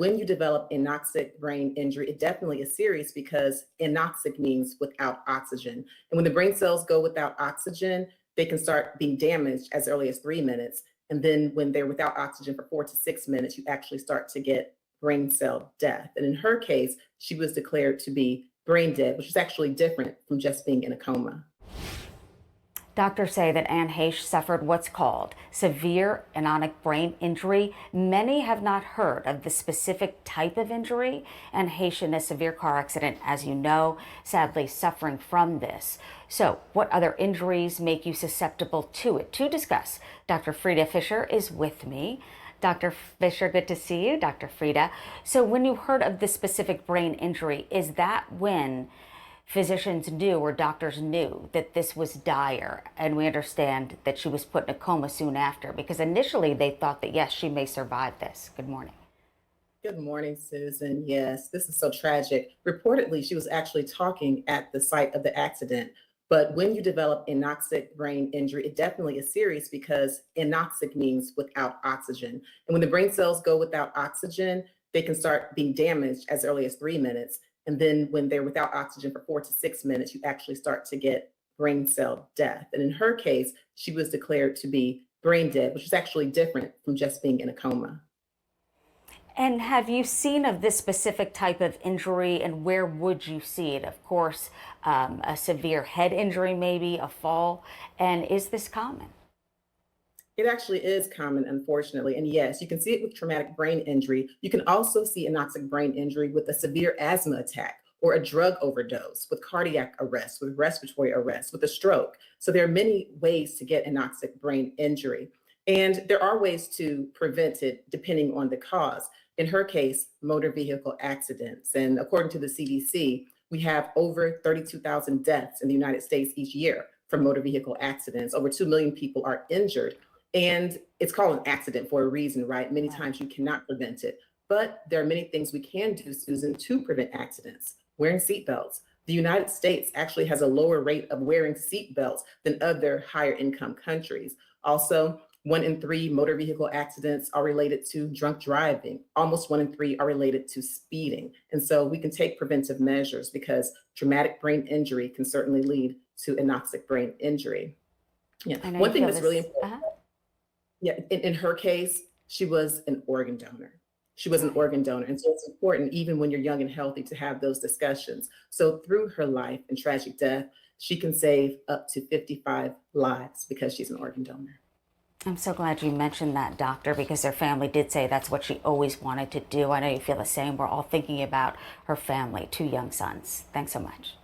when you develop anoxic brain injury, it definitely is serious because anoxic means without oxygen. And when the brain cells go without oxygen, they can start being damaged as early as 3 minutes. And then when they're without oxygen for 4 to 6 minutes, you actually start to get brain cell death. And in her case, she was declared to be brain dead, which is actually different from just being in a coma. Doctors say that Ann Heche suffered what's called severe anoxic brain injury. Many have not heard of the specific type of injury. Ann Heche in a severe car accident, as you know, sadly suffering from this. So what other injuries make you susceptible to it? To discuss, Dr. Frita Fisher is with me. Dr. Fisher, good to see you. Dr. Frita. So when you heard of this specific brain injury, is that when physicians knew or doctors knew that this was dire? And we understand that she was put in a coma soon after, because initially they thought that, yes, she may survive this. Good morning. Good morning, Susan. Yes, this is so tragic. Reportedly, she was actually talking at the site of the accident. But when you develop anoxic brain injury, it definitely is serious because anoxic means without oxygen. And when the brain cells go without oxygen, they can start being damaged as early as 3 minutes. And then when they're without oxygen for 4 to 6 minutes, you actually start to get brain cell death. And in her case, she was declared to be brain dead, which is actually different from just being in a coma. And have you seen of this specific type of injury, and where would you see it? Of course, a severe head injury, maybe a fall. And is this common? It actually is common, unfortunately. And yes, you can see it with traumatic brain injury. You can also see anoxic brain injury with a severe asthma attack or a drug overdose, with cardiac arrest, with respiratory arrest, with a stroke. So there are many ways to get anoxic brain injury. And there are ways to prevent it depending on the cause. In her case, motor vehicle accidents. And according to the CDC, we have over 32,000 deaths in the United States each year from motor vehicle accidents. Over 2 million people are injured. And it's called an accident for a reason, right? Many times you cannot prevent it. But there are many things we can do, Susan, to prevent accidents. Wearing seatbelts. The United States actually has a lower rate of wearing seatbelts than other higher income countries. Also, 1 in 3 motor vehicle accidents are related to drunk driving. Almost 1 in 3 are related to speeding. And so we can take preventive measures because traumatic brain injury can certainly lead to anoxic brain injury. Yeah. One thing that's really important. Yeah, in her case, she was an organ donor. She was an organ donor. And so it's important, even when you're young and healthy, to have those discussions. So through her life and tragic death, she can save up to 55 lives because she's an organ donor. I'm so glad you mentioned that, doctor, because her family did say that's what she always wanted to do. I know you feel the same. We're all thinking about her family, 2 young sons. Thanks so much.